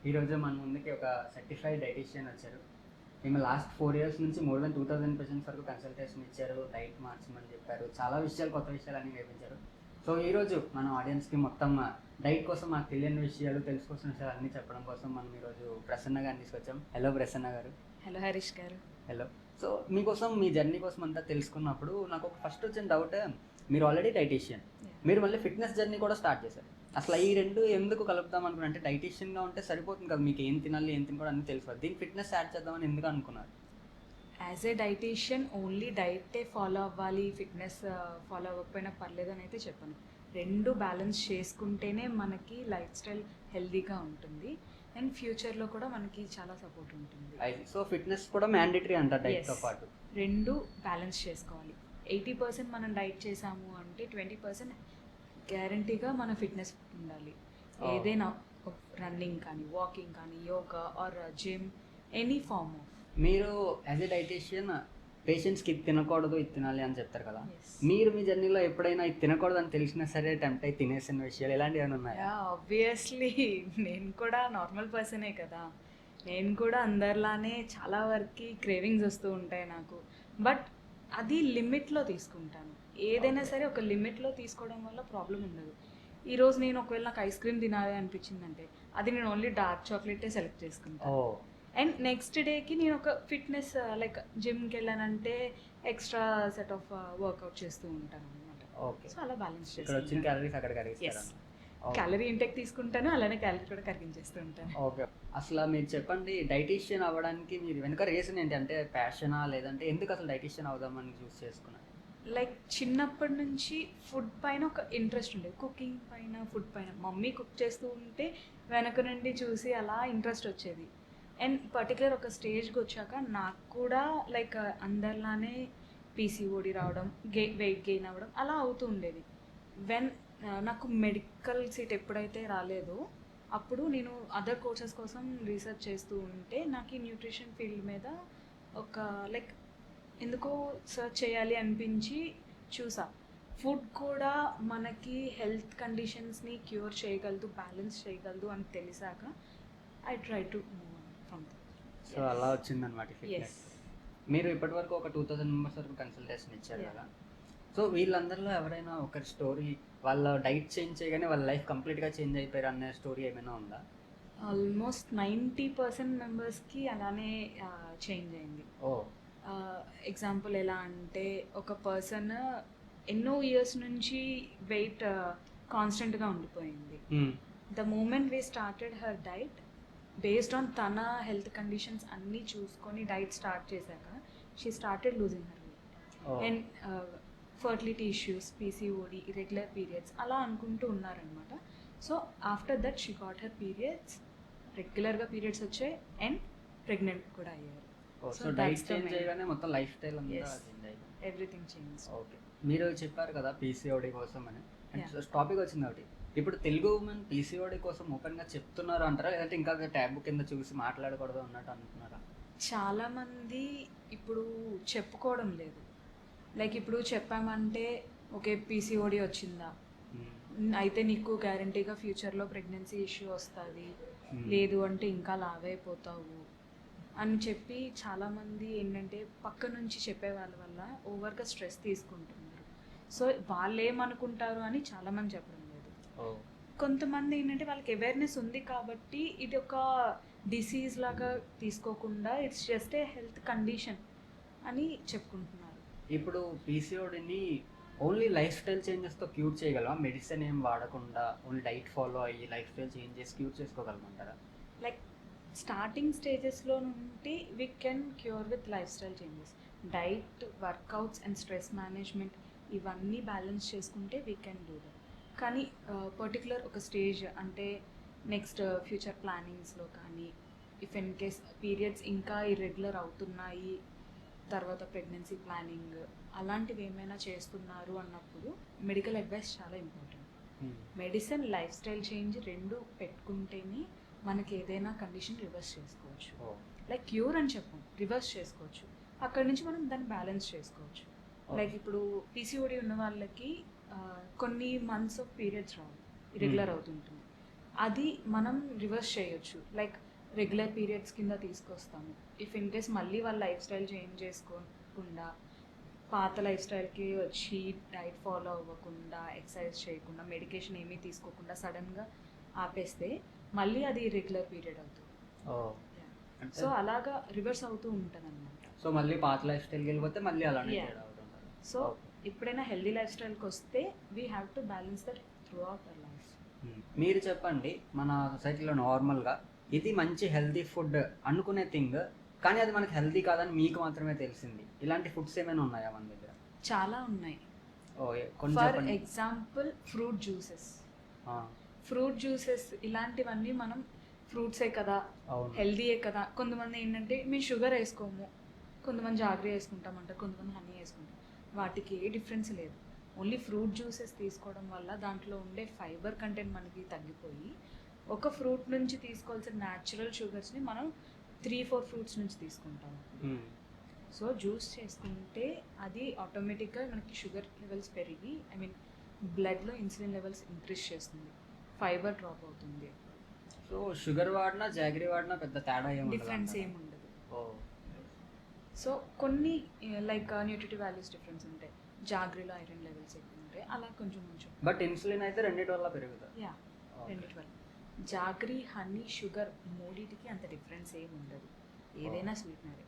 ఈరోజు మన ముందుకి ఒక సర్టిఫైడ్ డైటీషియన్ వచ్చారు. ఈమె లాస్ట్ 4 ఇయర్స్ నుంచి మోర్ దెన్ 2000 పేషెంట్స్ వరకు కన్సల్టేషన్ ఇచ్చారు. డైట్ మార్చమని చెప్పారు. చాలా విషయాలు, కొత్త విషయాలన్నీ నేర్పించారు. సో ఈరోజు మన ఆడియన్స్కి మొత్తం డైట్ కోసం మాకు తెలియని విషయాలు, తెలుసుకోవాల్సిన విషయాలు అన్నీ చెప్పడం కోసం మనం ఈరోజు ప్రసన్న గారిని తీసుకొచ్చాం. హలో ప్రసన్న గారు. హలో హరీష్ గారు. హలో. సో మీకోసం, మీ జర్నీ కోసం అంతా తెలుసుకున్నప్పుడు నాకు ఒక ఫస్ట్ వచ్చిన డౌట్, మీరు ఆల్రెడీ డైటీషియన్, మీరు మళ్ళీ ఫిట్నెస్ జర్నీ కూడా స్టార్ట్ చేశారు. అసలు ఈ రెండు ఎందుకు కలుపుదాం అనుకున్నా? అంటే డైటీషియన్గా ఉంటే సరిపోతుంది కదా, మీకు ఏం తినాలి ఏం తినకూడదు అన్నీ తెలుసు. దీన్ని ఫిట్నెస్ యాడ్ చేద్దామని ఎందుకు అనుకున్నారు? యాజ్ ఏ డైటీషియన్ ఓన్లీ డైటే ఫాలో అవ్వాలి, ఫిట్నెస్ ఫాలో అవ్వకపోయినా పర్లేదు అని అయితే చెప్పను. రెండు బ్యాలెన్స్ చేసుకుంటేనే మనకి లైఫ్ స్టైల్ హెల్దీగా ఉంటుంది అండ్ ఫ్యూచర్లో కూడా మనకి చాలా సపోర్ట్ ఉంటుంది. సో ఫిట్నెస్ కూడా మ్యాండేటరీ అంటారు డైట్తో పాటు. రెండు బ్యాలెన్స్ చేసుకోవాలి. 80% మనం డైట్ చేసాము అంటే 20% గ్యారంటీగా మన ఫిట్నెస్ ఉండాలి. ఏదైనా రన్నింగ్ కానీ, వాకింగ్ కానీ, yoga or gym, any form of. మీరు యాజ్ ఏ డైటీషియన్ పేషెంట్స్కి ఇది తినకూడదు ఇది తినాలి అని చెప్తారు కదా, Yes. మీరు మీ జర్నీలో ఎప్పుడైనా ఇది తినకూడదు అని తెలిసినా సరే టెంప్ట్ అయి తినేసిన విషయాలు ఇలాంటివి ఏమైనా ఉన్నాయా? ఆబ్వియస్లీ నేను కూడా నార్మల్ పర్సనే కదా. నేను కూడా అందరిలానే చాలా వరకు క్రేవింగ్స్ వస్తూ ఉంటాయి నాకు. బట్ అది లిమిట్లో తీసుకుంటాను. ఏదైనా సరే ఒక లిమిట్లో తీసుకోవడం వల్ల ప్రాబ్లం ఉండదు. ఈరోజు నేను ఒకవేళ నాకు ఐస్ క్రీమ్ తినాలి అనిపించిందంటే అది నేను ఓన్లీ డార్క్ చాక్లెటే సెలెక్ట్ చేసుకుంటాను. అండ్ నెక్స్ట్ డేకి నేను ఒక ఫిట్నెస్ లైక్ జిమ్కి వెళ్ళానంటే ఎక్స్ట్రా సెట్ ఆఫ్ వర్కౌట్ చేస్తూ ఉంటాను అనమాట. ఓకే. సో అలా బ్యాలెన్స్ ఇక్కడ వచ్చిన చేస్తాను. క్యాలరీస్ అక్కడ కరిగిస్తారా? క్యాలరీ ఇంటెక్ తీసుకుంటాను, అలానే క్యాలరీ కూడా కరిగించేస్తూ ఉంటాను. ఓకే. అసలు మీరు చెప్పండి, డైటీషియన్ అవ్వడానికి మీరు వెనుక రీజన్ ఏంటి? అంటే ప్యాషనా, లేదంటే ఎందుకు అసలు డైటీషియన్ అవుదామని చూస్ చేసుకున్నారు? లైక్ చిన్నప్పటి నుంచి ఫుడ్ పైన ఒక ఇంట్రెస్ట్ ఉండేది. కుకింగ్ పైన, ఫుడ్ పైన. మమ్మీ కుక్ చేస్తూ ఉంటే వెనక నుండి చూసి అలా ఇంట్రెస్ట్ వచ్చేది. అండ్ పర్టికులర్ ఒక స్టేజ్కి వచ్చాక నాకు కూడా లైక్ అందరిలానే పీసీఓడి రావడం, వెయిట్ గెయిన్ అవ్వడం అలా అవుతూ ఉండేది. నాకు మెడికల్ సీట్ ఎప్పుడైతే రాలేదో అప్పుడు నేను అదర్ కోర్సెస్ కోసం రీసెర్చ్ చేస్తూ ఉంటే నాకు ఈ న్యూట్రిషన్ ఫీల్డ్ మీద ఒక లైక్ ఎందుకో సర్చ్ చేయాలి అనిపించి చూసా. ఫుడ్ కూడా మనకి హెల్త్ కండిషన్స్ని క్యూర్ చేయగలదు, బ్యాలెన్స్ చేయగలదు అని తెలిసాక I try to move from that. So అలా వచ్చిందనమాట ఫిట్నెస్. మీరు ఇప్పటివరకు ఒక 2000 మెంబర్స్ వరకు కన్సల్టేషన్ ఇచ్చారు కదా. సో వీళ్ళందరిలో ఎవరైనా ఒకరి స్టోరీ, వాళ్ళ డైట్ చేంజ్ చేయగానే వాళ్ళ లైఫ్ కంప్లీట్గా చేంజ్ అయిపోయారు అనే స్టోరీ ఏమైనా ఉందా? ఆల్మోస్ట్ 90% మెంబర్స్కి అలానే చేంజ్ అయింది. ఓ. ఎగ్జాంపుల్ ఎలా అంటే ఒక పర్సన్ ఎన్నో ఇయర్స్ నుంచి వెయిట్ కాన్స్టెంట్గా ఉండిపోయింది. The moment we started her diet based on తన హెల్త్ కండిషన్స్ అన్నీ చూసుకొని డైట్ స్టార్ట్ చేశాక she started losing her weight. And fertility issues, PCOD, irregular periods అలా అనుకుంటూ ఉన్నారనమాట. So after that she got her periods, రెగ్యులర్గా పీరియడ్స్ వచ్చాయి and pregnant కూడా అయ్యారు. సో డైట్ చేంజ్ చేయగానే మొత్తం లైఫ్ స్టైల్ అంతా Yes. చేంజ్ అయింది. Everything change. ఓకే. మీరు చెప్పారు కదా పీసీఓడి కోసం అని, టాపిక్ వచ్చింది ఒకటి. ఇప్పుడు తెలుగు ఉమెన్ పీసీఓడి కోసం ఓపెన్గా చెప్తున్నారు అంటారా, లేదంటే ఇంకా ట్యాబు కింద చూసి మాట్లాడకూడదు అన్నట్టు అనుకున్నారా? చాలామంది ఇప్పుడు చెప్పుకోవడం లేదు. లైక్ ఇప్పుడు చెప్పామంటే ఓకే పీసీఓడి వచ్చిందా, అయితే నీకు గ్యారంటీగా ఫ్యూచర్లో ప్రెగ్నెన్సీ ఇష్యూ వస్తుంది, లేదు అంటే ఇంకా లావైపోతావు అని చెప్పి చాలామంది ఏంటంటే పక్క నుంచి చెప్పే వాళ్ళ వల్ల ఓవర్గా స్ట్రెస్ తీసుకుంటున్నారు. సో వాళ్ళు ఏమనుకుంటారు అని చాలామంది చెప్పడం లేదు. కొంతమంది ఏంటంటే వాళ్ళకి అవేర్నెస్ ఉంది కాబట్టి ఇది ఒక డిసీజ్ లాగా తీసుకోకుండా it's just a health condition అని చెప్పుకుంటున్నారు. ఇప్పుడు పీసీఓడిని ఓన్లీ లైఫ్ స్టైల్ చేంజెస్తో క్యూర్ చేయగలమా? మెడిసిన్ ఏం వాడకుండా ఓన్లీ డైట్ ఫాలో అయ్యి లైఫ్ స్టైల్ చేంజ్ చేసి క్యూర్ చేసుకోగలమంటారా? లైక్ స్టార్టింగ్ స్టేజెస్లో నుండి we can cure with life style changes. Diet, workouts and stress management ఇవన్నీ బ్యాలెన్స్ చేసుకుంటే వీ కెన్ డూ దట్. కానీ పర్టికులర్ ఒక స్టేజ్ అంటే నెక్స్ట్ ఫ్యూచర్ ప్లానింగ్స్లో కానీ, ఇఫ్ ఇన్ కేస్ పీరియడ్స్ ఇంకా ఇర్రెగ్యులర్ అవుతున్నాయి, తర్వాత ప్రెగ్నెన్సీ ప్లానింగ్ అలాంటివి ఏమైనా చేస్తున్నారు అన్నప్పుడు మెడికల్ అడ్వైస్ చాలా important. Medicine, life style change రెండు పెట్టుకుంటేనే మనకి ఏదైనా కండిషన్ రివర్స్ చేసుకోవచ్చు. లైక్ క్యూర్ అని చెప్పం, రివర్స్ చేసుకోవచ్చు. అక్కడి నుంచి మనం దాన్ని బ్యాలెన్స్ చేసుకోవచ్చు. లైక్ ఇప్పుడు పీసీఓడి ఉన్న వాళ్ళకి కొన్ని months of periods Rao, irregular అవుతుంటుంది. అది మనం రివర్స్ చేయొచ్చు. లైక్ రెగ్యులర్ పీరియడ్స్ కింద తీసుకొస్తాము. ఇఫ్ ఇన్ కేస్ మళ్ళీ వాళ్ళ లైఫ్ స్టైల్ చేంజ్ చేసుకోకుండా పాత లైఫ్ స్టైల్కి వచ్చి డైట్ ఫాలో అవ్వకుండా ఎక్సర్సైజ్ చేయకుండా మెడికేషన్ ఏమీ తీసుకోకుండా సడన్గా ఆపేస్తే మళ్ళీ అది రెగ్యులర్ పీరియడ్ అవుతుంది. సో అలాగా రివర్స్ అవుతూ ఉంటుంది అనమాట. సో మళ్ళీ పాత లైఫ్ స్టైల్కి వెళ్ళిపోతే మళ్ళీ అలానే Yeah. తేడా అవుతుంటారు. సో ఎప్పుడైనా హెల్దీ లైఫ్ స్టైల్కి వస్తే we have to balance that through out our life. మీరు చెప్పండి, మన సొసైటీలో నార్మల్గా ఇది మంచి హెల్తీ ఫుడ్ అనుకునే థింగ్, కానీ అది మనకి హెల్తీ కాదని మీకు మాత్రమే తెలిసింది. ఇలాంటి ఫుడ్స్ ఏమైనా ఉన్నాయా మన దగ్గర? చాలా ఉన్నాయి. కొన్ని ఫర్ చెప్పండి. Example fruit juices. ఆ, ఫ్రూట్ జ్యూసెస్ ఇలాంటివన్నీ మనం ఫ్రూట్సే కదా, అవును. హెల్దీయే కదా. కొంతమంది ఏంటంటే మేము షుగర్ వేసుకోము, కొంతమంది జాగ్రీ వేసుకుంటామంటారు, కొంతమంది హనీ వేసుకుంటాం. వాటికి ఏ డిఫరెన్స్ లేదు. ఓన్లీ ఫ్రూట్ జ్యూసెస్ తీసుకోవడం వల్ల దాంట్లో ఉండే ఫైబర్ కంటెంట్ మనకి తగ్గిపోయి ఒక ఫ్రూట్ నుంచి తీసుకోవాల్సిన న్యాచురల్ షుగర్స్ని మనం 3-4 ఫ్రూట్స్ నుంచి తీసుకుంటాం. మ్మ్. సో జ్యూస్ చేసుకుంటే అది ఆటోమేటిక్గా మనకి షుగర్ లెవెల్స్ పెరిగి బ్లడ్లో ఇన్సులిన్ లెవెల్స్ ఇంక్రీజ్ చేస్తుంది, ఫైబర్ డ్రాప్ అవుతుంది. సో షుగర్ వాడినా జాగరీ వాడినా పెద్ద తేడా డిఫరెన్స్ ఏమి ఏముండదు. సో కొన్ని లైక్ న్యూట్రిటివ్ వాల్యూస్ డిఫరెన్స్ ఉంటాయి. జాగ్రీలో ఐరన్ లెవెల్స్ ఎక్కువ ఉంటాయి, అలా కొంచెం కొంచెం. బట్ ఇన్సులిన్ అయితే రెండిటి వల్ల పెరుగుతుంది. యా, రెండిటి వల్ల. జాగ్రీ, హనీ, షుగర్ మూడింటికి అంత డిఫరెన్స్ ఏమి ఉండదు, ఏదైనా స్వీట్నరే.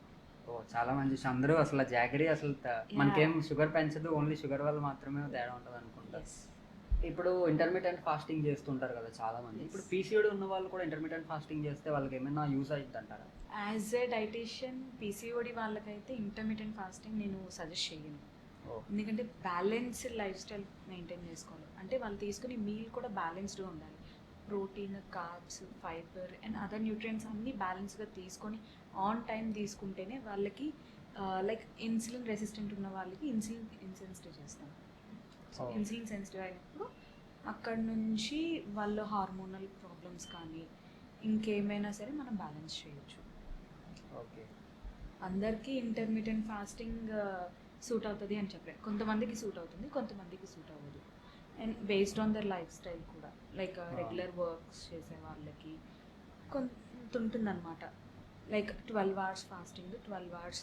చాలా మంచి విషయం. అందరూ అసలు జాగరీ అసలు మనకేం షుగర్ పెంచదు, ఓన్లీ షుగర్ వల్ల మాత్రమే తేడా ఉంటుంది అనుకుంటారు. ఇప్పుడు ఇంటర్మీడియట్ ఫాస్టింగ్ చేస్తుంటారు కదా చాలా మంది. ఇప్పుడు పీసీఓడి ఉన్న వాళ్ళు కూడా ఇంటర్మీడియట్ ఫాస్టింగ్ చేస్తే వాళ్ళకి ఏమైనా యూస్ అవుతుంది అంటారా? యాజ్ ఏ డైటీషియన్ పీసీఓడి వాళ్ళకైతే ఇంటర్మీడియట్ ఫాస్టింగ్ నేను సజెస్ట్ చేయను. ఎందుకంటే బ్యాలెన్స్డ్ లైఫ్ స్టైల్ మెయింటైన్ చేసుకోవాలి. అంటే వాళ్ళు తీసుకునే మీల్ కూడా బ్యాలెన్స్డ్గా ఉండాలి. Protein, carbs, fibre and other nutrients అన్నీ బ్యాలెన్స్గా తీసుకొని ఆన్ టైం తీసుకుంటేనే వాళ్ళకి లైక్ ఇన్సులిన్ రెసిస్టెంట్ ఉన్న వాళ్ళకి ఇన్సులిన్ ఇన్సెన్సిటివ్ చేస్తాం. సో ఇన్సులిన్ సెన్సిటివ్ అయినప్పుడు అక్కడ నుంచి వాళ్ళ హార్మోనల్ ప్రాబ్లమ్స్ కానీ ఇంకేమైనా సరే మనం బ్యాలెన్స్ చేయొచ్చు. ఓకే. అందరికీ ఇంటర్మీడియట్ ఫాస్టింగ్ సూట్ అవుతుంది అని చెప్పలేదు. కొంతమందికి సూట్ అవుతుంది, కొంతమందికి సూట్ అవ్వదు. And based on their life style కూడా, లైక్ రెగ్యులర్ వర్క్స్ చేసే వాళ్ళకి కొంత ఉంటుందన్నమాట. Like 12 hours fasting, 12 hours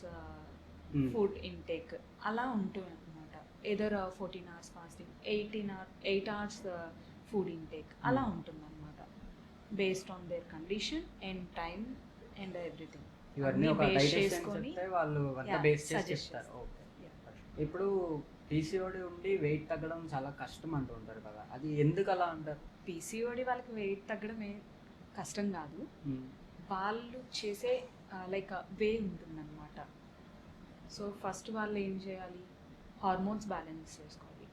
food intake అలా ఉంటుంది అనమాట. Either 14 hours fasting, 8 hours food intake అలా ఉంటుంది అనమాట. Based on their condition and time and everything. ఇవన్నీ ఒక డైటీషియన్ చెప్తే వాళ్ళు అంతా బేస్ చేసి చెప్తారు. ఓకే. ఇప్పుడు పీసీఓడి ఉండి వెయిట్ తగ్గడం చాలా కష్టం అంటూ ఉంటారు కదా, అది ఎందుకు అలా అంటారు? పీసీఓడి వాళ్ళకి వెయిట్ తగ్గడం కష్టం కాదు, వాళ్ళు చేసే లైక్ వే ఉంటుందన్నమాట. సో ఫస్ట్ వాళ్ళు ఏం చేయాలి, హార్మోన్స్ బ్యాలెన్స్ చేసుకోవాలి,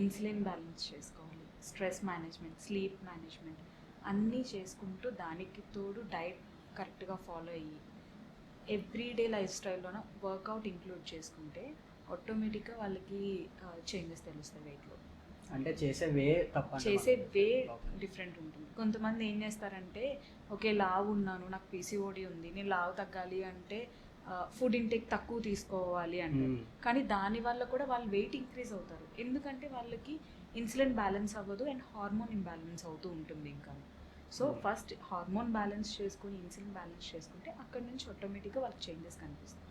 ఇన్సులిన్ బ్యాలెన్స్ చేసుకోవాలి, స్ట్రెస్ మేనేజ్మెంట్, స్లీప్ మేనేజ్మెంట్ అన్నీ చేసుకుంటూ దానికి తోడు డైట్ కరెక్ట్గా ఫాలో అయ్యి ఎవ్రీడే లైఫ్ స్టైల్లోన వర్కౌట్ ఇంక్లూడ్ చేసుకుంటే ఆటోమేటిక్గా వాళ్ళకి చేంజెస్ తెలుస్తాయి వెయిట్లో. అంటే చేసే వే తప్ప, చేసే వే డిఫరెంట్ ఉంటుంది. కొంతమంది ఏం చేస్తారంటే, ఓకే లావు ఉన్నాను, నాకు పీసీఓడి ఉంది, నేను లావు తగ్గాలి అంటే ఫుడ్ ఇంటేక్ తక్కువ తీసుకోవాలి అంటారు. కానీ దానివల్ల కూడా వాళ్ళు వెయిట్ ఇంక్రీజ్ అవుతారు. ఎందుకంటే వాళ్ళకి ఇన్సులిన్ బ్యాలెన్స్ అవ్వదు అండ్ హార్మోన్ ఇంబ్యాలెన్స్ అవుతూ ఉంటుంది ఇంకా. సో ఫస్ట్ హార్మోన్ బ్యాలెన్స్ చేసుకుని ఇన్సులిన్ బ్యాలెన్స్ చేసుకుంటే అక్కడ నుంచి ఆటోమేటిక్గా వాళ్ళకి చేంజెస్ కనిపిస్తాయి.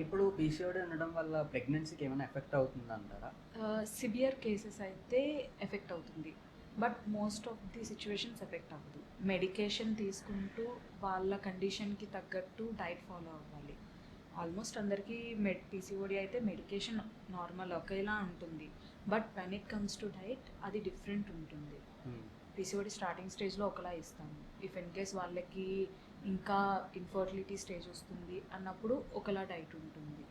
ఇప్పుడు పీసీఓడి ఉండడం వల్ల ప్రెగ్నెన్సీకి ఏమైనా ఎఫెక్ట్ అవుతుంది అంటారా? సివియర్ కేసెస్ అయితే ఎఫెక్ట్ అవుతుంది, but most of the situations effect అవ్వదు. మెడికేషన్ తీసుకుంటూ వాళ్ళ కండిషన్కి తగ్గట్టు డైట్ ఫాలో అవ్వాలి. ఆల్మోస్ట్ అందరికీ పీసీఓడి అయితే మెడికేషన్ నార్మల్ ఒకేలా ఉంటుంది, but when it comes to diet అది డిఫరెంట్ ఉంటుంది. పీసీఓడి స్టార్టింగ్ స్టేజ్లో ఒకలా ఇస్తాము, ఇఫ్ ఇన్ కేస్ వాళ్ళకి ఇంకా ఇన్ఫర్టిలిటీ స్టేజ్ వస్తుంది అన్నప్పుడు ఒకలా డైట్ ఉంటుంది.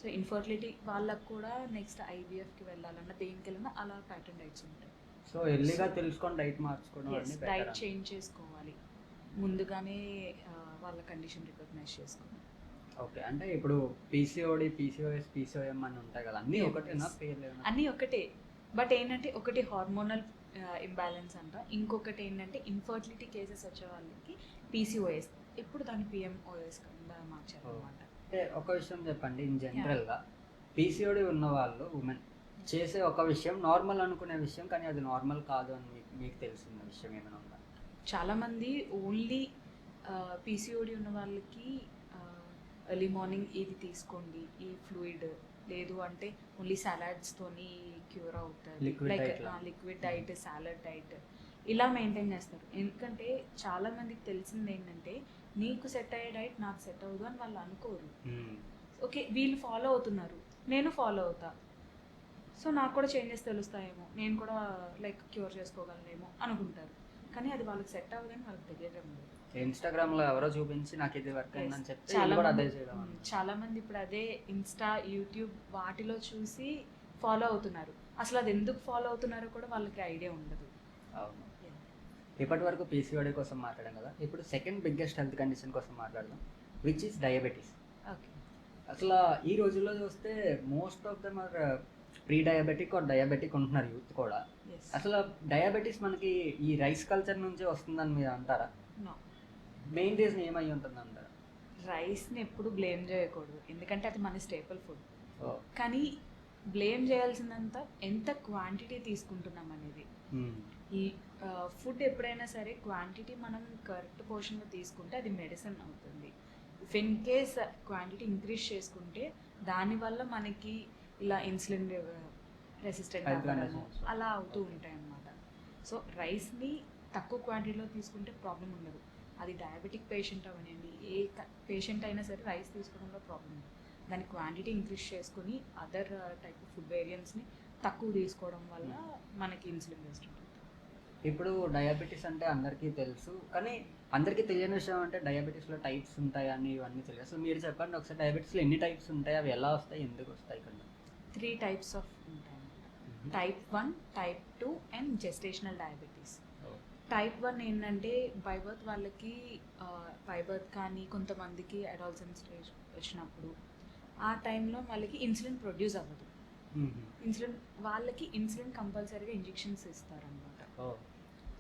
సో ఇన్ఫర్టిలిటీ వాళ్ళకు కూడా నెక్స్ట్ ఐవీఎఫ్కి వెళ్ళాలన్నా దేనికి వెళ్ళినా అలా ప్యాటర్న్ డైట్స్ ఉంటాయి. సో ఎర్లీగా తెలుసుకొని డైట్ మార్చుకోవడం, డైట్ చేంజ్ చేసుకోవాలి, ముందుగానే వాళ్ళ కండిషన్ రికగ్నైజ్ చేసుకోవాలి. ఓకే. అంటే ఇప్పుడు పీసీఓడి, పీసీఓఎస్, పీసీఓఎం అని ఉంటాయి కదా, అన్నీ ఒకటేనా? పేర్లు అన్నీ ఒకటే, బట్ ఏంటంటే ఒకటి హార్మోనల్ ఇంబ్యాలెన్స్ అంట, ఇంకొకటి ఏంటంటే ఇన్ఫర్టిలిటీ కేసెస్ వచ్చే వాళ్ళకి పీసీఓఎస్, ఇప్పుడు దాన్ని పిఎంఓఎస్ కింద మార్చారనమాట. అంటే ఒక విషయం చెప్పండి, ఇన్ జనరల్గా పీసీఓడి ఉన్న వాళ్ళు ఉమెన్ చేసే ఒక విషయం నార్మల్ అనుకునే విషయం, కానీ అది నార్మల్ కాదు అని మీకు తెలిసిన విషయం ఏమైనా ఉందా? చాలామంది ఓన్లీ పీసీఓడి ఉన్న వాళ్ళకి ఎర్లీ మార్నింగ్ ఇది తీసుకోండి ఈ ఫ్లూయిడ్, లేదు అంటే ఓన్లీ సలాడ్స్తోని క్యూర్ అవుతుంది, Liquid లైక్ diet లా. లిక్విడ్ డైట్, సాలడ్ డైట్ ఇలా మెయింటైన్ చేస్తారు. ఎందుకంటే చాలామందికి తెలిసింది ఏంటంటే నీకు సెట్ అయ్యే డైట్ నాకు సెట్ అవ్వదు అని వాళ్ళు అనుకోరు. ఓకే వీళ్ళు ఫాలో అవుతున్నారు, నేను ఫాలో అవుతా, సో నాకు కూడా చేంజెస్ తెలుస్తాయేమో, నేను కూడా లైక్ క్యూర్ చేసుకోగలనేమో అనుకుంటారు. కానీ అది వాళ్ళకి సెట్ అవ్వదని వాళ్ళకి తెలియడం లేదు. ఇన్స్టాగ్రామ్లో ఎవరో చూపించి నాకు ఇది వర్క్ అయిందని చెప్తే చాలా ఇది కూడా మంది అదే చేయడం అన్నమాట. చాలా మంది ఇప్పుడు అదే ఇన్స్టా, యూట్యూబ్ వాటిలో చూసి ఫాలో అవుతున్నారు. అసలు అది ఎందుకు ఫాలో అవుతున్నారో కూడా వాళ్ళకి ఐడియా ఉండదు. అవును. ఇప్పటి వరకు పీసీఓడి కోసం మాట్లాడాం కదా, ఇప్పుడు సెకండ్ బిగ్గెస్ట్ హెల్త్ కండిషన్ కోసం మాట్లాడదాం, విచ్ ఈస్ డయాబెటీస్. ఓకే, అసలు ఈ రోజుల్లో చూస్తే most of them are pre diabetic or diabetic ఉంటున్నారు యూత్ కూడా. ఎస్, అసలు డయాబెటీస్ మనకి ఈ రైస్ కల్చర్ నుంచే వస్తుందని మీరు అంటారా? నో, మెయిన్ రీజన్ ఏమై ఉంటుంది అంటారా? రైస్ని ఎప్పుడు బ్లేమ్ చేయకూడదు, ఎందుకంటే అది మన స్టేపుల్ ఫుడ్. ఓ. కానీ బ్లేమ్ చేయాల్సిందంతా ఎంత క్వాంటిటీ తీసుకుంటున్నాం అనేది. ఈ ఫుడ్ ఎప్పుడైనా సరే క్వాంటిటీ మనం కరెక్ట్ పోర్షన్లో తీసుకుంటే అది మెడిసిన్ అవుతుంది. If in case quantity increase చేసుకుంటే దానివల్ల మనకి ఇలా ఇన్సులిన్ రెసిస్టెంట్ Health అవ్వడము conditions. అలా అవుతూ ఉంటాయి అన్నమాట. సో రైస్ని తక్కువ క్వాంటిటీలో తీసుకుంటే ప్రాబ్లం ఉండదు. అది డయాబెటిక్ పేషెంట్ అవనండి, ఏ పేషెంట్ అయినా సరే రైస్ తీసుకోవడంలో ప్రాబ్లం ఉండదు. దాని క్వాంటిటీ ఇంక్రీజ్ చేసుకుని అదర్ టైప్ ఆఫ్ ఫుడ్ వేరియంట్స్ని తక్కువ తీసుకోవడం వల్ల మనకి ఇన్సులిన్ రెసిస్టెంట్ అవుతుంది. ఇప్పుడు డయాబెటీస్ అంటే అందరికీ తెలుసు, కానీ అందరికీ తెలియని విషయం అంటే డయాబెటీస్లో టైప్స్ ఉంటాయి అని ఇవన్నీ తెలియదు. అసలు మీరు చెప్పండి ఒకసారి, డయాబెటీస్లో ఎన్ని టైప్స్ ఉంటాయి, అవి ఎలా వస్తాయి, ఎందుకు వస్తాయి ఇక్కడ? 3 types ఆఫ్ ఉంటాయి. Type 1, type 2 and gestational diabetes. Type 1 ఏంటంటే బై బర్త్ వాళ్ళకి, బై బర్త్ కానీ కొంతమందికి అడాల్సెంట్ స్టేజ్ వచ్చినప్పుడు ఆ టైంలో వాళ్ళకి ఇన్సులిన్ ప్రొడ్యూస్ అవ్వదు. వాళ్ళకి ఇన్సులిన్ కంపల్సరీగా ఇంజెక్షన్స్ ఇస్తారనమాట.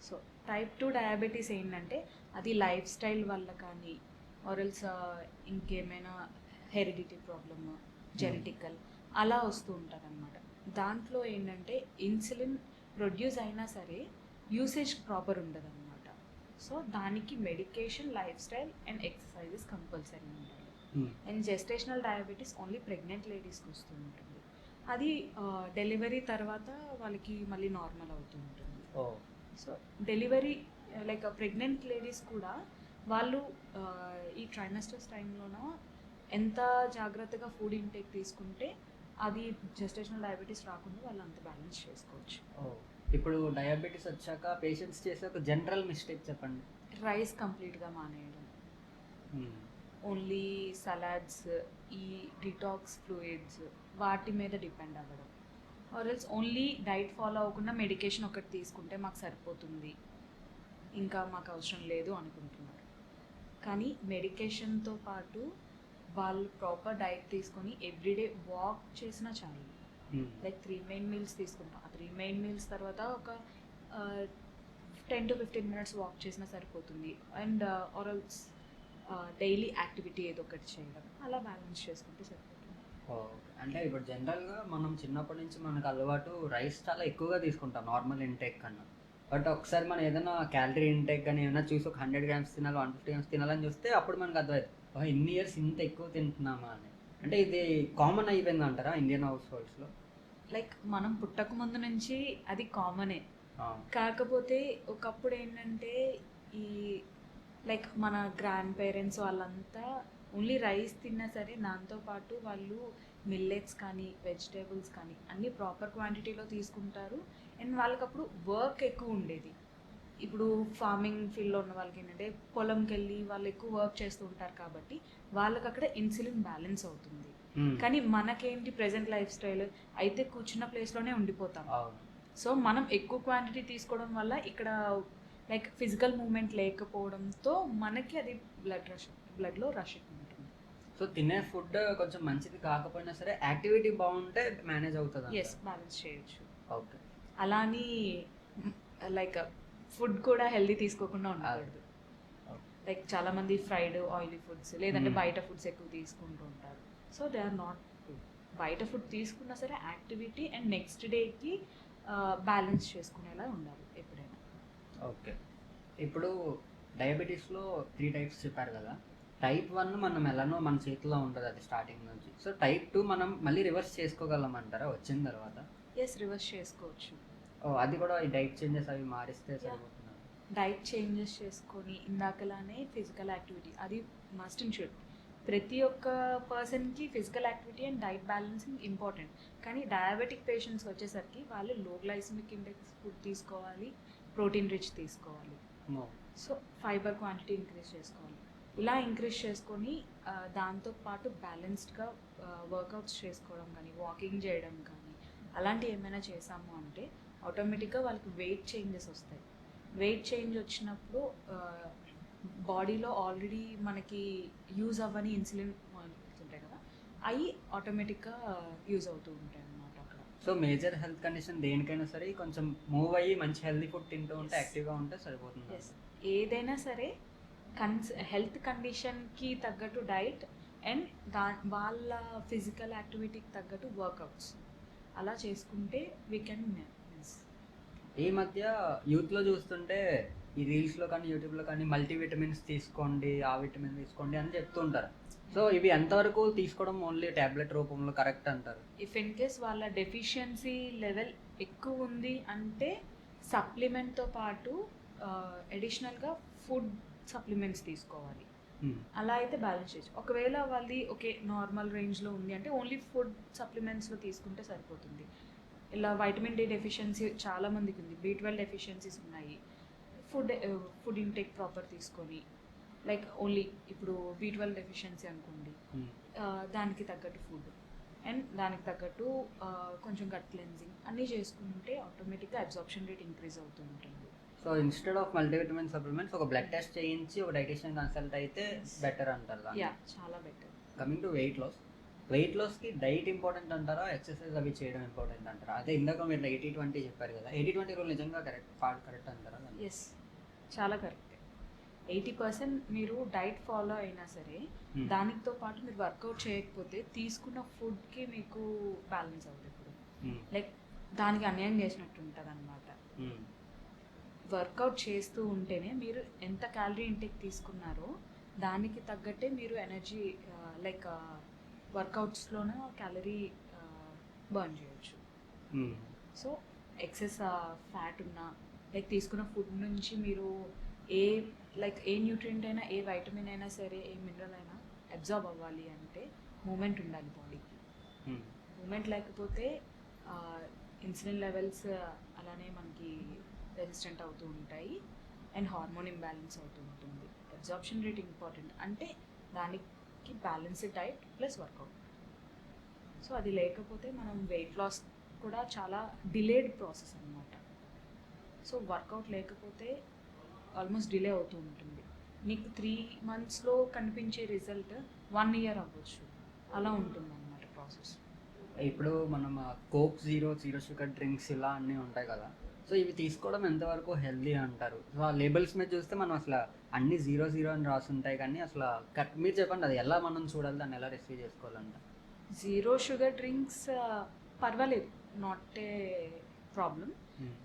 సో టైప్ 2 డయాబెటీస్ ఏంటంటే అది లైఫ్ స్టైల్ వల్ల కానీ ఆర్ఎల్స్ ఇంకేమైనా హెరిడిటీ ప్రాబ్లమ్, జెనెటికల్ అలా వస్తూ ఉంటుంది అనమాట. దాంట్లో ఏంటంటే ఇన్సులిన్ ప్రొడ్యూస్ అయినా సరే యూసేజ్ ప్రాపర్ ఉండదు అనమాట. సో దానికి medication, lifestyle and exercises compulsory ఉండాలి. And gestational diabetes only pregnant లేడీస్కి వస్తూ ఉంటుంది. అది డెలివరీ తర్వాత వాళ్ళకి మళ్ళీ నార్మల్ అవుతూ ఉంటుంది. So delivery like pregnant ladies కూడా వాళ్ళు ఈ ట్రైమెస్టర్స్ టైంలోన ఎంత జాగ్రత్తగా ఫుడ్ ఇంటేక్ తీసుకుంటే అది జెస్టేషనల్ డయాబెటీస్ రాకుండా వాళ్ళు అంత బ్యాలెన్స్ చేసుకోవచ్చు. ఇప్పుడు డయాబెటీస్ వచ్చాక పేషెంట్స్ చేసే ఒక జనరల్ మిస్టేక్ చెప్పండి. రైస్ కంప్లీట్గా మానేయడం, ఓన్లీ సలాడ్స్, ఈ డిటాక్స్ ఫ్లూయిడ్స్ వాటి మీద డిపెండ్ అవ్వడం, ఆర్ఎల్స్ ఓన్లీ డైట్ ఫాలో అవ్వకుండా మెడికేషన్ ఒకటి తీసుకుంటే మాకు సరిపోతుంది, ఇంకా మాకు అవసరం లేదు అనుకుంటున్నారు. కానీ మెడికేషన్తో పాటు వాళ్ళు ప్రాపర్ డైట్ తీసుకొని ఎవ్రీడే వాక్ చేసినా చాలు. లైక్ 3 మెయిన్ మీల్స్ తీసుకుంటాం, ఆ 3 మెయిన్ మీల్స్ తర్వాత ఒక 10 to 15 minutes వాక్ చేసినా సరిపోతుంది. అండ్ ఆర్ఎల్స్ డైలీ యాక్టివిటీ ఏదో ఒకటి చేయడం, అలా బ్యాలెన్స్ చేసుకుంటే సరిపోతుంది. అంటే ఇప్పుడు జనరల్గా మనం చిన్నప్పటి నుంచి మనకు అలవాటు రైస్ చాలా ఎక్కువగా తీసుకుంటాం నార్మల్ ఇంటేక్ కన్నా. బట్ ఒకసారి మనం ఏదైనా క్యాలరీ ఇంటేక్ కానీ ఏమైనా చూసి ఒక 100 grams తినాలి, 150 grams తినాలని చూస్తే అప్పుడు మనకు అర్థమవుతుంది ఇన్ని ఇయర్స్ ఇంత ఎక్కువ తింటున్నామా అని. అంటే ఇది కామన్ అయిపోయింది అంటారా ఇండియన్ హౌస్ హోల్డ్స్లో? లైక్ మనం పుట్టక ముందు నుంచి అది కామనే. కాకపోతే ఒకప్పుడు ఏంటంటే ఈ లైక్ మన గ్రాండ్ పేరెంట్స్ వాళ్ళంతా ఓన్లీ రైస్ తిన్నా సరే దాంతోపాటు వాళ్ళు మిల్లెట్స్ కానీ వెజిటేబుల్స్ కానీ అన్నీ ప్రాపర్ క్వాంటిటీలో తీసుకుంటారు. అండ్ వాళ్ళకి అప్పుడు వర్క్ ఎక్కువ ఉండేది. ఇప్పుడు ఫార్మింగ్ ఫీల్డ్లో ఉన్న వాళ్ళకి ఏంటంటే పొలంకి వెళ్ళి వాళ్ళు ఎక్కువ వర్క్ చేస్తూ ఉంటారు కాబట్టి వాళ్ళకి అక్కడ ఇన్సులిన్ బ్యాలెన్స్ అవుతుంది. కానీ మనకేంటి ప్రెజెంట్ లైఫ్ స్టైల్ అయితే కూర్చున్న ప్లేస్లోనే ఉండిపోతాం. సో మనం ఎక్కువ క్వాంటిటీ తీసుకోవడం వల్ల ఇక్కడ లైక్ ఫిజికల్ మూమెంట్ లేకపోవడంతో మనకి అది బ్లడ్లో రష్ ఉంటుంది. సో తినే ఫుడ్ కొంచెం మంచిది కాకపోయినా సరే యాక్టివిటీ బాగుంటే మేనేజ్ అవుతుంది. ఎస్, బ్యాలెన్స్ చేయొచ్చు. ఓకే, అలా అని లైక్ ఫుడ్ కూడా హెల్దీ తీసుకోకుండా ఉండకూడదు. లైక్ చాలామంది ఫ్రైడ్ ఆయిలీ ఫుడ్స్ లేదంటే బయట ఫుడ్స్ ఎక్కువ తీసుకుంటూ ఉంటారు. So they are not good. బయట ఫుడ్ తీసుకున్నా సరే యాక్టివిటీ అండ్ నెక్స్ట్ డేకి బ్యాలెన్స్ చేసుకునేలా ఉండాలి ఎప్పుడైనా. ఓకే, ఇప్పుడు డయాబెటీస్లో 3 టైప్స్ చెప్పారు కదా. టైప్ 1 మనం ఎలానో మన చేతిలో ఉంటుంది అది స్టార్టింగ్ నుంచి. సో టైప్ 2 మనం మళ్ళీ రివర్స్ చేసుకోగలమంటారా వచ్చిన తర్వాత? ఎస్, రివర్స్ చేసుకోవచ్చు. అది కూడా ఈ డైట్ చేంజెస్ అవి మారిస్తే సరిపోతుంది. డైట్ చేంజెస్ చేసుకొని ఇందాకలానే ఫిజికల్ యాక్టివిటీ అది మస్ట్ అండ్ షుడ్. ప్రతి ఒక్క పర్సన్కి physical activity and diet balancing important. కానీ డయాబెటిక్ పేషెంట్స్ వచ్చేసరికి వాళ్ళు లో గ్లైసమిక్ ఇండెక్స్ ఫుడ్ తీసుకోవాలి, ప్రోటీన్ రిచ్ తీసుకోవాలి, సో ఫైబర్ క్వాంటిటీ ఇంక్రీజ్ చేసుకోవాలి. ఇలా ఇంక్రీజ్ చేసుకొని దాంతోపాటు బ్యాలెన్స్డ్గా వర్కౌట్స్ చేసుకోవడం కానీ, వాకింగ్ చేయడం కానీ అలాంటివి ఏమైనా చేసాము అంటే ఆటోమేటిక్గా వాళ్ళకి వెయిట్ చేంజెస్ వస్తాయి. వెయిట్ చేంజ్ వచ్చినప్పుడు బాడీలో ఆల్రెడీ మనకి యూజ్ అవ్వని ఇన్సులిన్ మాలిక్యూల్స్ ఉంటాయి కదా, అవి ఆటోమేటిక్గా యూజ్ అవుతూ ఉంటాయి అన్నమాట అక్కడ. సో మేజర్ హెల్త్ కండిషన్ దేనికైనా సరే కొంచెం మూవ్ అయ్యి మంచి హెల్తీ ఫుడ్ తింటూ ఉంటే యాక్టివ్గా ఉంటే సరిపోతుంది. ఎస్, ఏదైనా సరే హెల్త్ కండిషన్కి తగ్గట్టు డైట్ అండ్ వాళ్ళ ఫిజికల్ యాక్టివిటీకి తగ్గట్టు వర్కౌట్స్ అలా చేసుకుంటే వీ కెన్ మిస్. ఈ మధ్య యూత్లో చూస్తుంటే ఈ రీల్స్లో కానీ యూట్యూబ్లో కానీ మల్టీవిటమిన్స్ తీసుకోండి, ఆ విటమిన్ తీసుకోండి అని చెప్తుంటారు. సో ఇవి ఎంతవరకు తీసుకోవడం ఓన్లీ ట్యాబ్లెట్ రూపంలో కరెక్ట్ అంటారు? ఇఫ్ ఇన్ కేస్ వాళ్ళ డెఫిషియన్సీ లెవెల్ ఎక్కువ ఉంది అంటే సప్లిమెంట్తో పాటు అడిషనల్గా ఫుడ్ సప్లిమెంట్స్ తీసుకోవాలి. అలా అయితే బ్యాలెన్స్ చేయొచ్చు. ఒకవేళ వాళ్ళది ఓకే నార్మల్ రేంజ్లో ఉంది అంటే ఓన్లీ ఫుడ్ సప్లిమెంట్స్లో తీసుకుంటే సరిపోతుంది. ఇలా వైటమిన్ డి డెఫిషియన్సీ చాలా మందికి ఉంది, B12 డెఫిషియన్సీస్ ఉన్నాయి. ఫుడ్ ఇంటేక్ ప్రాపర్ తీసుకొని లైక్ ఓన్లీ ఇప్పుడు B12 డెఫిషియన్సీ అనుకోండి, దానికి తగ్గట్టు ఫుడ్ అండ్ దానికి తగ్గట్టు కొంచెం గట్ క్లెన్జింగ్ అన్నీ చేసుకుంటే ఆటోమేటిక్గా అబ్జార్ప్షన్ రేట్ ఇంక్రీజ్ అవుతూ ఉంటుంది. So instead of multivitamin supplements ఒక బ్లడ్ టెస్ట్ చేయించి ఒక డైటీషియన్ కన్సల్ట్ అయితే బెటర్ అంటారు. యా, చాలా బెటర్. కమింగ్ టు వెయిట్ లాస్కి డైట్ ఇంపార్టెంట్ అంటారా, ఎక్సర్సైజ్ అవి చేయడం ఇంపార్టెంట్ అంటారా? అదే ఇందాక మీరు 80-20 చెప్పారు కదా, 80-20 రూల్ నిజంగా కరెక్ట్ అంటారా? ఎస్, చాలా కరెక్ట్. 80% మీరు డైట్ ఫాలో అయినా సరే దానితో పాటు మీరు వర్కౌట్ చేయకపోతే తీసుకున్న ఫుడ్కి మీకు బ్యాలెన్స్ అవుతుంది. ఇప్పుడు లైక్ దానికి అన్యాయం చేసినట్టు ఉంటుంది అనమాట. వర్కౌట్ చేస్తూ ఉంటేనే మీరు ఎంత క్యాలరీ ఇంటేక్ తీసుకున్నారో దానికి తగ్గట్టే మీరు ఎనర్జీ లైక్ వర్కౌట్స్లోనే క్యాలరీ బర్న్ చేయొచ్చు. సో ఎక్సెస్ ఫ్యాట్ ఉన్నా లైక్ తీసుకున్న ఫుడ్ నుంచి మీరు ఏ న్యూట్రియంట్ అయినా, ఏ వైటమిన్ అయినా సరే, ఏ మినరల్ అయినా అబ్జార్బ్ అవ్వాలి అంటే మూమెంట్ ఉండాలి బాడీకి. మూమెంట్ లేకపోతే ఇన్సులిన్ లెవెల్స్ అలానే మనకి రెసిస్టెంట్ అవుతూ ఉంటాయి అండ్ హార్మోన్ ఇంబ్యాలెన్స్ అవుతూ ఉంటుంది. అబ్జార్ప్షన్ రేట్ ఇంపార్టెంట్ అంటే దానికి balanced diet plus workout. So అది లేకపోతే మనం వెయిట్ లాస్ కూడా చాలా డిలేడ్ ప్రాసెస్ అన్నమాట. సో వర్కౌట్ లేకపోతే ఆల్మోస్ట్ డిలే అవుతూ ఉంటుంది. మీకు 3 monthsలో కనిపించే రిజల్ట్ 1 year అవ్వచ్చు, అలా ఉంటుంది అన్నమాట ప్రాసెస్. ఇప్పుడు మనం కోక్ జీరో షుగర్ డ్రింక్స్ ఇలా అన్నీ ఉంటాయి కదా, సో ఇవి తీసుకోవడం ఎంతవరకు హెల్దీ అంటారు? సో ఆ లేబుల్స్ మీద చూస్తే మనం అసలు అన్ని 0 అని రాసి ఉంటాయి, కానీ అసలు మీరు చెప్పండి అది ఎలా మనం చూడాలి, దాన్ని ఎలా రిసీవ్ చేసుకోవాలంట? జీరో షుగర్ డ్రింక్స్ పర్వాలేదు, నాట్ ఏ ప్రాబ్లం.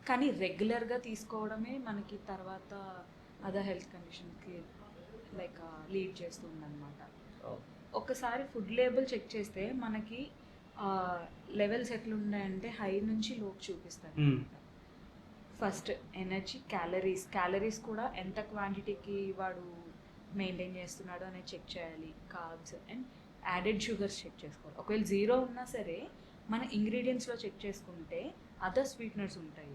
కానీ రెగ్యులర్గా తీసుకోవడమే మనకి తర్వాత అదర్ హెల్త్ కండిషన్కి లైక్ లీడ్ చేస్తుందన్నమాట. ఒకసారి ఫుడ్ లేబుల్ చెక్ చేస్తే మనకి లెవెల్స్ ఎట్లున్నాయంటే హై నుంచి లోకి చూపిస్తారు. ఫస్ట్ ఎనర్జీ, క్యాలరీస్ కూడా ఎంత క్వాంటిటీకి వాడు మెయింటైన్ చేస్తున్నాడు అనేది చెక్ చేయాలి. Carbs and added sugars check చేసుకోవాలి. ఒకవేళ 0 ఉన్నా సరే మన ఇంగ్రీడియంట్స్లో చెక్ చేసుకుంటే అదర్ స్వీట్నర్స్ ఉంటాయి,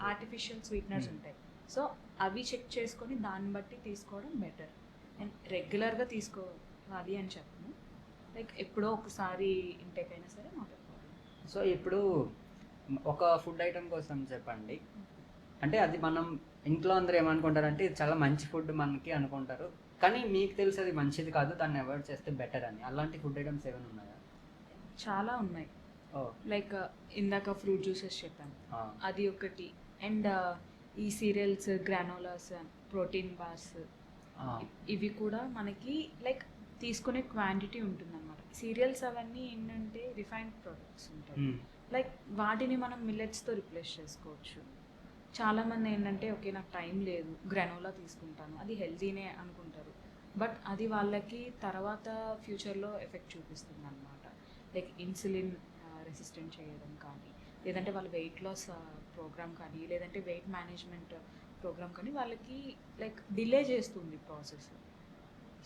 ఆర్టిఫిషియల్ స్వీట్నర్స్ ఉంటాయి. సో అవి చెక్ చేసుకొని దాన్ని బట్టి తీసుకోవడం బెటర్. అండ్ రెగ్యులర్గా తీసుకోవాలి అని చెప్పను, లైక్ ఎప్పుడో ఒకసారి ఇంటేక్ అయినా సరే నాట్ ఎ ప్రాబ్లం. సో ఇప్పుడు ఒక ఫుడ్ ఐటమ్ కోసం చెప్పండి, అంటే అది మనం ఇంట్లో అందరూ ఏమనుకుంటారంటే ఇది చాలా మంచి ఫుడ్ మనకి అనుకుంటారు, కానీ మీకు తెలిసి అది మంచిది కాదు, దాన్ని అవాయిడ్ చేస్తే బెటర్ అని. అలాంటి ఫుడ్ ఐటమ్స్ ఏమైనా ఉన్నాయా? చాలా ఉన్నాయి. లైక్ ఇందాక ఫ్రూట్ జ్యూసెస్ చెప్పాను, అది ఒకటి. అండ్ ఈ సీరియల్స్, గ్రానోలాస్, ప్రోటీన్ బార్స్, ఇవి కూడా మనకి లైక్ తీసుకునే క్వాంటిటీ ఉంటుందన్నమాట. సీరియల్స్ అవన్నీ ఏంటంటే రిఫైన్డ్ ప్రొడక్ట్స్ ఉంటాయి, లైక్ వాటిని మనం మిల్లెట్స్తో రిప్లేస్ చేసుకోవచ్చు. చాలామంది ఏంటంటే ఓకే నాకు టైం లేదు గ్రానోలా తీసుకుంటాను అది హెల్తీనే అనుకుంటారు, బట్ అది వాళ్ళకి తర్వాత ఫ్యూచర్లో ఎఫెక్ట్ చూపిస్తుంది అనమాట. లైక్ ఇన్సులిన్ రెసిస్టెంట్ చేయడం కానీ, లేదంటే వాళ్ళ వెయిట్ లాస్ ప్రోగ్రామ్ కానీ, లేదంటే వెయిట్ మేనేజ్మెంట్ ప్రోగ్రామ్ కానీ వాళ్ళకి లైక్ డిలే చేస్తుంది ప్రాసెస్.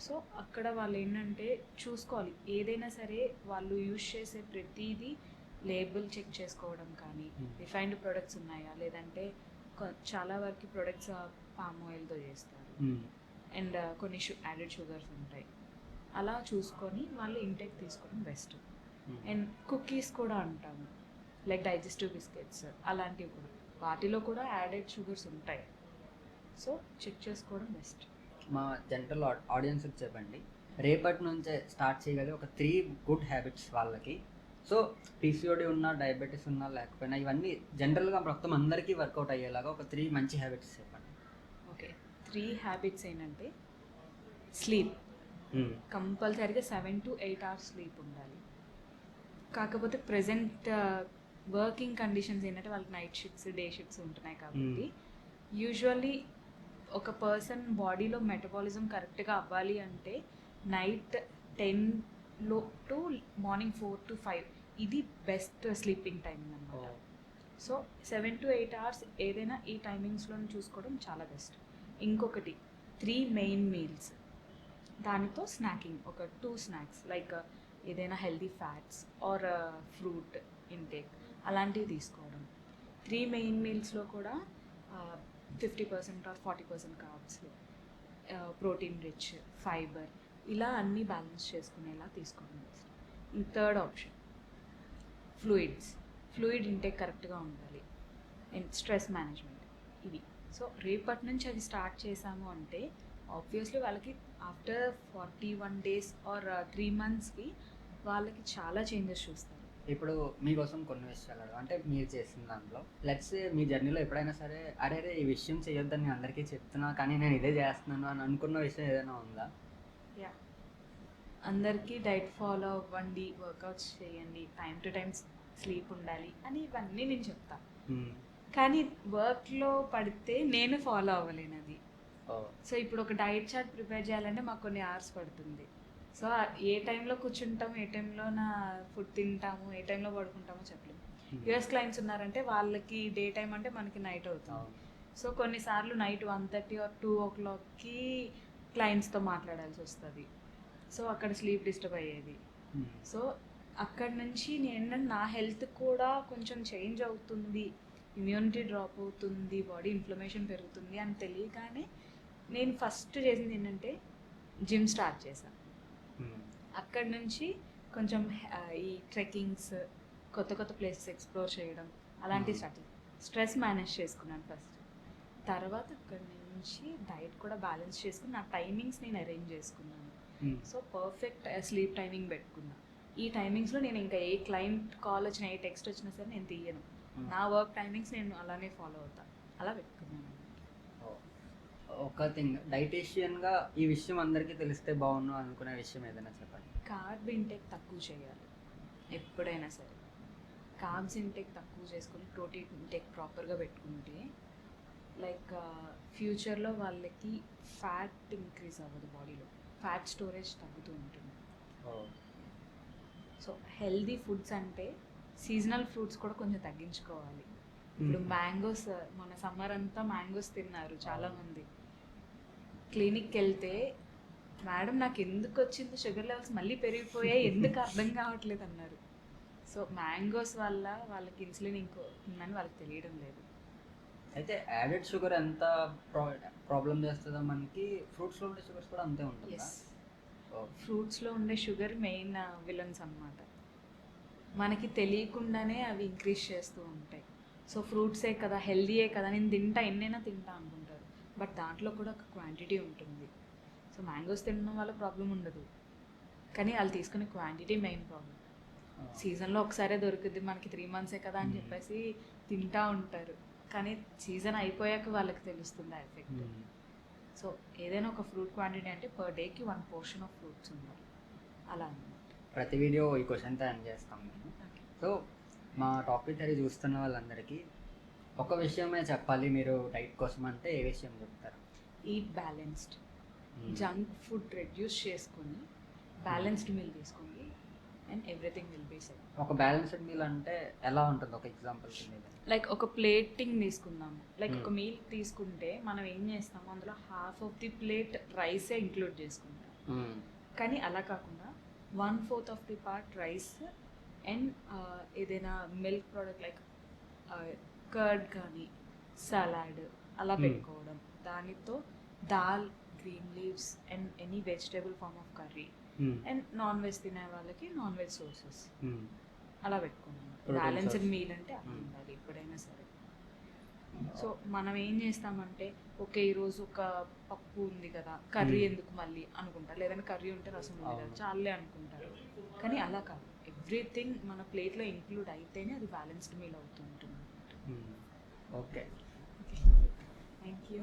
సో అక్కడ వాళ్ళు ఏంటంటే చూసుకోవాలి, ఏదైనా సరే వాళ్ళు యూజ్ చేసే ప్రతిదీ లేబుల్ చెక్ చేసుకోవడం కానీ, రిఫైన్డ్ ప్రొడక్ట్స్ ఉన్నాయా, లేదంటే చాలా వరకు ప్రొడక్ట్స్ పామ్ ఆయిల్తో చేస్తారు అండ్ కొన్ని యాడెడ్ షుగర్స్ ఉంటాయి. అలా చూసుకొని వాళ్ళు ఇంటేక్ తీసుకోవడం బెస్ట్. అండ్ కుకీస్ కూడా అంటాము, లైక్ డైజెస్టివ్ బిస్కెట్స్ అలాంటివి కూడా, వాటిలో కూడా యాడెడ్ షుగర్స్ ఉంటాయి. సో చెక్ చేసుకోవడం బెస్ట్. మా జనరల్ ఆడియన్స్కి చెప్పండి, రేపటి నుంచే స్టార్ట్ చేయగలిగే ఒక 3 గుడ్ హ్యాబిట్స్ వాళ్ళకి. సో పీసీఓడి ఉన్నా, డయాబెటీస్ ఉన్నా లేకపోయినా, ఇవన్నీ జనరల్గా మొత్తం అందరికీ వర్కౌట్ అయ్యేలాగా ఒక 3 మంచి హ్యాబిట్స్ చెప్పండి. ఓకే, 3 హ్యాబిట్స్ ఏంటంటే స్లీప్. కంపల్సరీగా 7 to 8 hours స్లీప్ ఉండాలి. కాకపోతే ప్రజెంట్ వర్కింగ్ కండిషన్స్ ఏంటంటే వాళ్ళకి నైట్ షిఫ్ట్స్, డే షిఫ్ట్స్ ఉంటున్నాయి కాబట్టి యూజువల్లీ ఒక పర్సన్ బాడీలో మెటబాలిజం కరెక్ట్గా అవ్వాలి అంటే నైట్ 10 to మార్నింగ్ 4 to 5 ఇది బెస్ట్ స్లీపింగ్ టైమింగ్ అనమాట. సో 7 to 8 hours ఏదైనా ఈ టైమింగ్స్లో చూసుకోవడం చాలా బెస్ట్. ఇంకొకటి 3 మెయిన్ మీల్స్, దానితో స్నాకింగ్ ఒక 2 స్నాక్స్, లైక్ ఏదైనా healthy fats or fruit intake అలాంటివి తీసుకోవడం. 3 మెయిన్ మీల్స్లో కూడా 50% or 40% carbs, protein rich, fibre, ఇలా అన్నీ బ్యాలెన్స్ చేసుకునేలా తీసుకోవడం best. Third option fluid intake కరెక్ట్గా ఉండాలి అండ్ స్ట్రెస్ మేనేజ్మెంట్, ఇవి. సో రేపటి నుంచి అది స్టార్ట్ చేసాము అంటే ఆబ్వియస్లీ వాళ్ళకి ఆఫ్టర్ 41 days ఆర్ 3 monthsకి వాళ్ళకి చాలా చేంజెస్ చూస్తారు. ఇప్పుడు మీకోసం కొన్ని విషయాలు అంటే మీరు చేసిన దాంట్లో లెట్స్ మీ జర్నీలో ఎప్పుడైనా సరే అరే ఈ విషయం చేయొద్దని నేను అందరికీ చెప్తున్నా కానీ నేను ఇదే చేస్తున్నాను అని అనుకున్న విషయం ఏదైనా ఉందా? యా, అందరికీ డైట్ ఫాలో అవ్వండి, వర్కౌట్స్ చేయండి, టైం టు టైం స్లీప్ ఉండాలి అని ఇవన్నీ నేను చెప్తాను. కానీ వర్క్లో పడితే నేను ఫాలో అవ్వలేను అది. సో ఇప్పుడు ఒక డైట్ చార్ట్ ప్రిపేర్ చేయాలంటే మాకు కొన్ని అవర్స్ పడుతుంది. సో ఏ టైంలో కూర్చుంటాము, ఏ టైంలో నా ఫుడ్ తింటాము, ఏ టైంలో పడుకుంటామో చెప్పలేము. యూఎస్ క్లయింట్స్ ఉన్నారంటే వాళ్ళకి డే టైం అంటే మనకి నైట్ అవుతుంది. సో కొన్నిసార్లు నైట్ 1:30 or 2 o'clockకి క్లయింట్స్తో మాట్లాడాల్సి వస్తుంది. సో అక్కడ స్లీప్ డిస్టర్బ్ అయ్యేది. సో అక్కడ నుంచి నేను నా హెల్త్ కూడా కొంచెం చేంజ్ అవుతుంది, ఇమ్యూనిటీ డ్రాప్ అవుతుంది, బాడీ ఇన్ఫ్లమేషన్ పెరుగుతుంది అని తెలియగానే నేను ఫస్ట్ చేసింది ఏంటంటే జిమ్ స్టార్ట్ చేశాను. అక్కడి నుంచి కొంచెం ఈ ట్రెక్కింగ్స్, కొత్త కొత్త ప్లేసెస్ ఎక్స్ప్లోర్ చేయడం అలాంటివి స్టార్ట్ చేశాను. స్ట్రెస్ మేనేజ్ చేసుకున్నాను ఫస్ట్. తర్వాత అక్కడి నుంచి డైట్ కూడా బ్యాలెన్స్ చేసుకుని నా టైమింగ్స్ నేను అరేంజ్ చేసుకున్నాను. సో పర్ఫెక్ట్ స్లీప్ టైమింగ్ పెట్టుకున్నాను. ఈ టైమింగ్స్లో నేను ఇంకా ఏ క్లయింట్ కాల్ వచ్చినా, ఏ టెక్స్ట్ వచ్చినా సరే నేను తీయను. నా వర్క్ టైమింగ్స్ నేను అలానే ఫాలో అవుతాను, అలా పెట్టుకున్నాను. ఒక థింగ్, డైటీషియన్గా ఈ విషయం అందరికీ తెలిస్తే బాగుండు అనుకునే విషయం ఏదైనా చెప్పండి. కార్బ్ ఇంటేక్ తక్కువ చేయాలి ఎప్పుడైనా సరే. కార్బ్స్ ఇంటేక్ తక్కువ చేసుకొని ప్రోటీన్ ఇంటేక్ ప్రాపర్గా పెట్టుకుంటే లైక్ ఫ్యూచర్లో వాళ్ళకి ఫ్యాట్ ఇంక్రీజ్ అవ్వదు, బాడీలో ఫ్యాట్ స్టోరేజ్ తగ్గుతూ ఉంటుంది. సో హెల్దీ ఫుడ్స్ అంటే సీజనల్ ఫ్రూట్స్ కూడా కొంచెం తగ్గించుకోవాలి. ఇప్పుడు మ్యాంగోస్, మన సమ్మర్ అంతా మ్యాంగోస్ తిన్నారు చాలామంది. క్లినిక్కి వెళ్తే మేడం నాకు ఎందుకు వచ్చింది షుగర్ లెవెల్స్ మళ్ళీ పెరిగిపోయాయి, ఎందుకు అర్థం కావట్లేదు అన్నారు. సో మ్యాంగోస్ వల్ల వాళ్ళకి ఇన్సులిన్ ఇంకో ఉందని వాళ్ళకి తెలియడం లేదు. అయితే యాడెడ్ షుగర్ ఎంత ప్రాబ్లం చేస్తుందో మనకి ఫ్రూట్స్లో ఉండే షుగర్స్ కూడా అంతే ఉంటుంది. ఫ్రూట్స్లో ఉండే షుగర్ మెయిన్ విలన్స్ అన్నమాట. మనకి తెలియకుండానే అవి ఇంక్రీజ్ చేస్తూ ఉంటాయి. సో ఫ్రూట్సే కదా, హెల్దీయే కదా, నేను తింటా, ఎన్నైనా తింటా అనుకుంటారు, బట్ దాంట్లో కూడా ఒక క్వాంటిటీ ఉంటుంది. సో మ్యాంగోస్ తినడం వల్ల ప్రాబ్లం ఉండదు, కానీ వాళ్ళు తీసుకునే క్వాంటిటీ మెయిన్ ప్రాబ్లం. సీజన్లో ఒకసారే దొరుకుద్ది మనకి, 3 months కదా అని చెప్పేసి తింటా ఉంటారు, కానీ సీజన్ అయిపోయాక వాళ్ళకి తెలుస్తుంది ఆ ఎఫెక్ట్. సో ఏదైనా ఒక ఫ్రూట్ క్వాంటిటీ అంటే పర్ డేకి 1 portion ఆఫ్ ఫ్రూట్స్ ఉండాలి, అలా అన్నమాట. ప్రతి వీడియో ఈ క్వశ్చన్తో ఎండ్ చేస్తాం మేము. సో మా టాపిక్ అది చూస్తున్న వాళ్ళందరికీ ఒక విషయమే చెప్పాలి మీరు డైట్ కోసం అంటే ఏ విషయం చెప్తారు? Eat balanced, junk food reduce చేసుకొని బ్యాలెన్స్డ్ మీల్ తీసుకోండి and everything will be set. ఒక బ్యాలెన్స్డ్ మీల్ అంటే ఎలా ఉంటుంది? ఒక ఎగ్జాంపుల్ లైక్ ఒక ప్లేటింగ్ తీసుకుందాము, లైక్ ఒక మీల్ తీసుకుంటే మనం ఏం చేస్తాము, అందులో హాఫ్ ఆఫ్ ది ప్లేట్ రైసే ఇంక్లూడ్ చేసుకుంటాం. కానీ అలా కాకుండా 1/4 of the part rice and ఏదైనా మిల్క్ ప్రోడక్ట్ లైక్ కర్డ్ కానీ సలాడ్ అలా పెట్టుకోవడం, దానితో దాల్, green leaves and any vegetable form of curry and non veg తినే వాళ్ళకి నాన్ వెజ్ సోర్సెస్ అలా పెట్టుకున్నాం. బ్యాలెన్స్డ్ మీల్ అంటే అలా ఉండాలి ఎప్పుడైనా సరే. సో మనం ఏం చేస్తామంటే ఓకే ఈరోజు ఒక పప్పు ఉంది కదా, కర్రీ ఎందుకు మళ్ళీ అనుకుంటారు, లేదంటే కర్రీ ఉంటే రసం ఉంది కదా చాలే అనుకుంటారు. కానీ అలా కాదు, ఎవ్రీథింగ్ మన ప్లేట్లో ఇంక్లూడ్ అయితేనే అది బ్యాలెన్స్డ్ మీల్ అవుతుంటుంది. Okay, thank you.